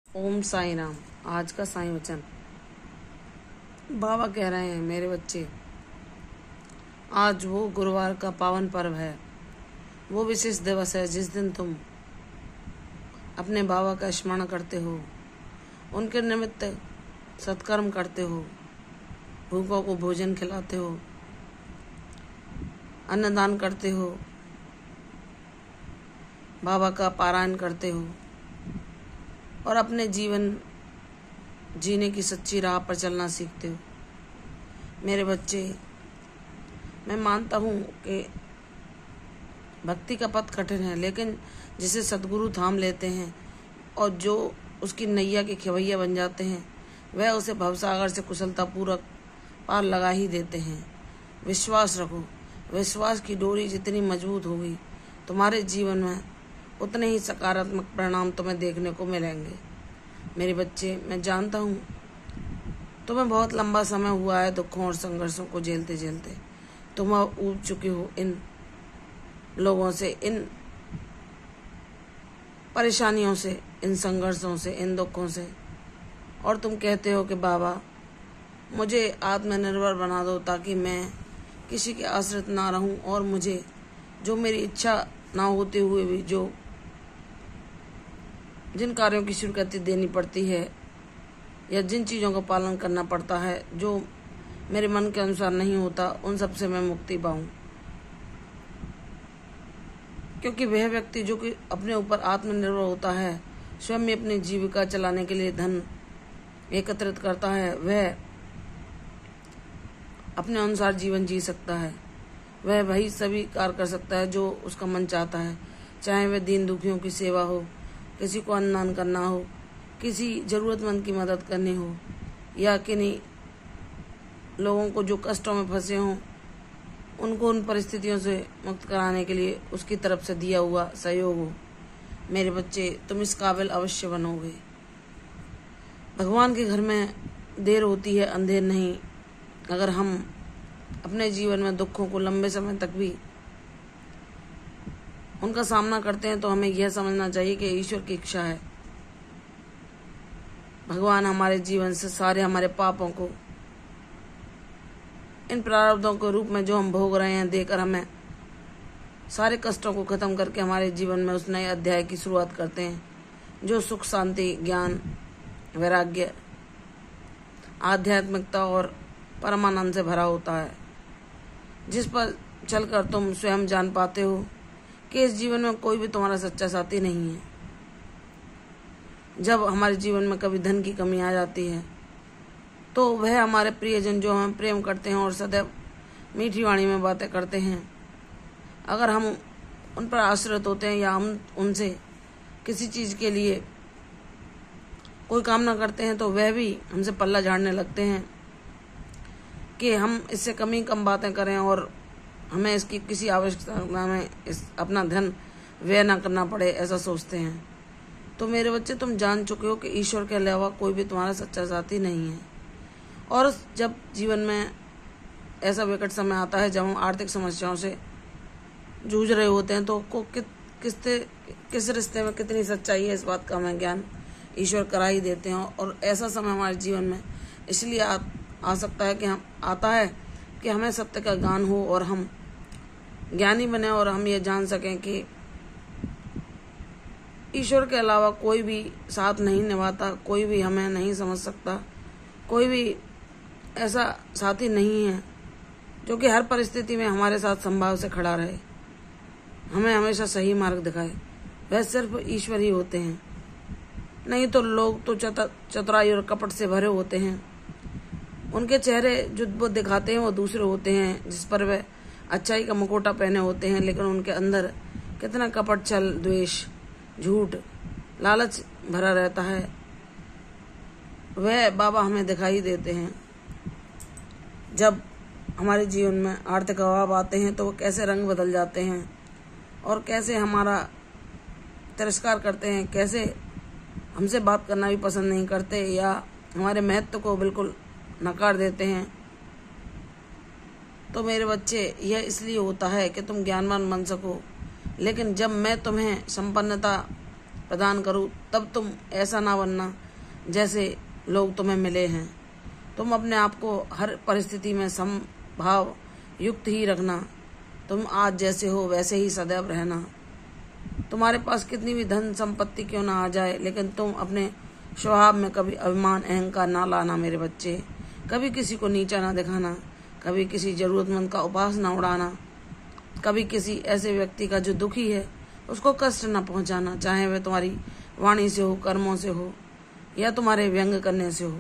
ओम साई राम। आज का साई वचन। बाबा कह रहे हैं, मेरे बच्चे, आज वो गुरुवार का पावन पर्व है। वो विशेष दिवस है जिस दिन तुम अपने बाबा का स्मरण करते हो, उनके निमित्त सत्कर्म करते हो, भूखों को भोजन खिलाते हो, अन्नदान करते हो, बाबा का पारायण करते हो और अपने जीवन जीने की सच्ची राह पर चलना सीखते हो। मेरे बच्चे, मैं मानता हूँ कि भक्ति का पथ कठिन है, लेकिन जिसे सद्गुरु थाम लेते हैं और जो उसकी नैया के खेवैया बन जाते हैं, वह उसे भवसागर से कुशलतापूर्वक पार लगा ही देते हैं। विश्वास रखो। विश्वास की डोरी जितनी मजबूत होगी, तुम्हारे जीवन में उतने ही सकारात्मक परिणाम तुम्हें देखने को मिलेंगे। मेरे बच्चे, मैं जानता हूँ तुम्हें बहुत लंबा समय हुआ है दुखों और संघर्षों को झेलते झेलते। तुम अब ऊब चुके हो इन लोगों से, इन परेशानियों से, इन संघर्षों से, इन दुखों से, और तुम कहते हो कि बाबा मुझे आत्मनिर्भर बना दो ताकि मैं किसी के आश्रित ना रहूं और मुझे जो मेरी इच्छा ना होते हुए भी जिन कार्यों की स्वीकृति देनी पड़ती है या जिन चीज़ों का पालन करना पड़ता है जो मेरे मन के अनुसार नहीं होता, उन सब से मैं मुक्ति पाऊं। क्योंकि वह व्यक्ति जो कि अपने ऊपर आत्मनिर्भर होता है, स्वयं में अपनी जीविका चलाने के लिए धन एकत्रित करता है, वह अपने अनुसार जीवन जी सकता है। वह वही सभी कार्य कर सकता है जो उसका मन चाहता है, चाहे वह दीन दुखियों की सेवा हो, किसी को अन्नदान करना हो, किसी जरूरतमंद की मदद करनी हो, या किन्हीं लोगों को जो कष्टों में फंसे हों उनको उन परिस्थितियों से मुक्त कराने के लिए उसकी तरफ से दिया हुआ सहयोग हो। मेरे बच्चे, तुम इस काबिल अवश्य बनोगे। भगवान के घर में देर होती है, अंधेर नहीं। अगर हम अपने जीवन में दुखों को लंबे समय तक भी उनका सामना करते हैं तो हमें यह समझना चाहिए कि ईश्वर की इच्छा है। भगवान हमारे जीवन से सारे हमारे पापों को, इन प्रारब्धों के रूप में जो हम भोग रहे हैं, देकर हमें सारे कष्टों को खत्म करके हमारे जीवन में उस नए अध्याय की शुरुआत करते हैं जो सुख, शांति, ज्ञान, वैराग्य, आध्यात्मिकता और परमानंद से भरा होता है, जिस पर चलकर तुम स्वयं जान पाते हो कि इस जीवन में कोई भी तुम्हारा सच्चा साथी नहीं है। जब हमारे जीवन में कभी धन की कमी आ जाती है तो वह हमारे प्रियजन जो हमें प्रेम करते हैं और सदैव मीठी वाणी में बातें करते हैं, अगर हम उन पर आश्रित होते हैं या हम उनसे किसी चीज़ के लिए कोई कामना करते हैं तो वह भी हमसे पल्ला झाड़ने लगते हैं कि हम इससे कम बातें करें और हमें इसकी किसी आवश्यकता में अपना धन व्यय ना करना पड़े, ऐसा सोचते हैं। तो मेरे बच्चे, तुम जान चुके हो कि ईश्वर के अलावा कोई भी तुम्हारा सच्चा साथी नहीं है। और जब जीवन में ऐसा विकट समय आता है, जब हम आर्थिक समस्याओं से जूझ रहे होते हैं, तो किस रिश्ते में कितनी सच्चाई है, इस बात का हमें ज्ञान ईश्वर करा ही देते हैं। और ऐसा समय हमारे जीवन में इसलिए आ सकता है कि हमें सत्य का ज्ञान हो और हम ज्ञानी बने और हम ये जान सकें कि ईश्वर के अलावा कोई भी साथ नहीं निभाता, कोई भी हमें नहीं समझ सकता, कोई भी ऐसा साथी नहीं है जो कि हर परिस्थिति में हमारे साथ संभाव से खड़ा रहे, हमें हमेशा सही मार्ग दिखाए। वह सिर्फ ईश्वर ही होते हैं। नहीं तो लोग तो चतुराई और कपट से भरे होते हैं। उनके चेहरे जो वो दिखाते हैं वो दूसरे होते हैं, जिस पर वे अच्छाई का मुखौटा पहने होते हैं, लेकिन उनके अंदर कितना कपट, छल, द्वेष, झूठ, लालच भरा रहता है, वह बाबा हमें दिखाई देते हैं। जब हमारे जीवन में आर्थिक अभाव आते हैं तो वो कैसे रंग बदल जाते हैं और कैसे हमारा तिरस्कार करते हैं, कैसे हमसे बात करना भी पसंद नहीं करते या हमारे महत्व को बिल्कुल नकार देते हैं। तो मेरे बच्चे, यह इसलिए होता है कि तुम ज्ञानवान बन सको। लेकिन जब मैं तुम्हें संपन्नता प्रदान करूं, तब तुम ऐसा ना बनना जैसे लोग तुम्हें मिले हैं। तुम अपने आप को हर परिस्थिति में समभाव युक्त ही रखना। तुम आज जैसे हो वैसे ही सदैव रहना। तुम्हारे पास कितनी भी धन संपत्ति क्यों ना आ जाए, लेकिन तुम अपने स्वभाव में कभी अभिमान अहंकार ना लाना मेरे बच्चे। कभी किसी को नीचा ना दिखाना, कभी किसी जरूरतमंद का उपहास ना उड़ाना, कभी किसी ऐसे व्यक्ति का जो दुखी है उसको कष्ट न पहुंचाना, चाहे वह तुम्हारी वाणी से हो, कर्मों से हो या तुम्हारे व्यंग करने से हो।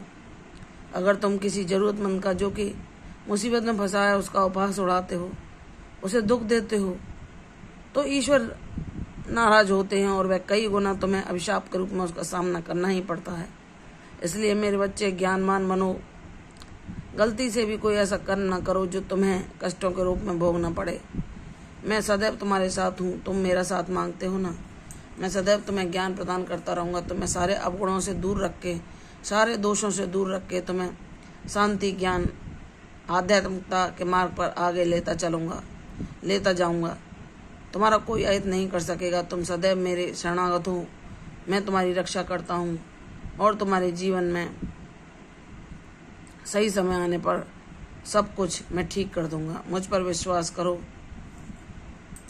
अगर तुम किसी जरूरतमंद का जो कि मुसीबत में फंसा है उसका उपहास उड़ाते हो, उसे दुख देते हो, तो ईश्वर नाराज होते हैं और वह कई गुना तुम्हें अभिशाप के रूप में उसका सामना करना ही पड़ता है। इसलिए मेरे बच्चे ज्ञानवान बनो, गलती से भी कोई ऐसा कर्म न करो जो तुम्हें कष्टों के रूप में भोगना पड़े। मैं सदैव तुम्हारे साथ हूँ, तुम मेरा साथ मांगते हो ना। मैं सदैव तुम्हें ज्ञान प्रदान करता रहूंगा। तुम्हें सारे अवगुणों से दूर रख के, सारे दोषों से दूर रख के तुम्हें शांति, ज्ञान, आध्यात्मिकता के मार्ग पर आगे लेता जाऊंगा। तुम्हारा कोई अहित नहीं कर सकेगा। तुम सदैव मेरे शरणागत हो। मैं तुम्हारी रक्षा करता हूँ और तुम्हारे जीवन में सही समय आने पर सब कुछ मैं ठीक कर दूंगा। मुझ पर विश्वास करो,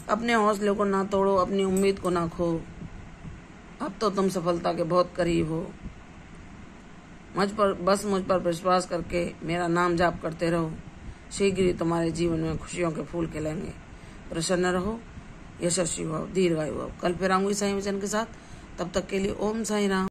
अपने हौसले को ना तोड़ो, अपनी उम्मीद को ना खो। अब तो तुम सफलता के बहुत करीब हो। मुझ पर विश्वास करके मेरा नाम जाप करते रहो। शीघ्र ही तुम्हारे जीवन में खुशियों के फूल खिलेंगे। प्रसन्न रहो, यशस्वी भव, दीर्घायु भव। कल फिर आऊंगी साईं वचन के साथ। तब तक के लिए ओम साईं राम।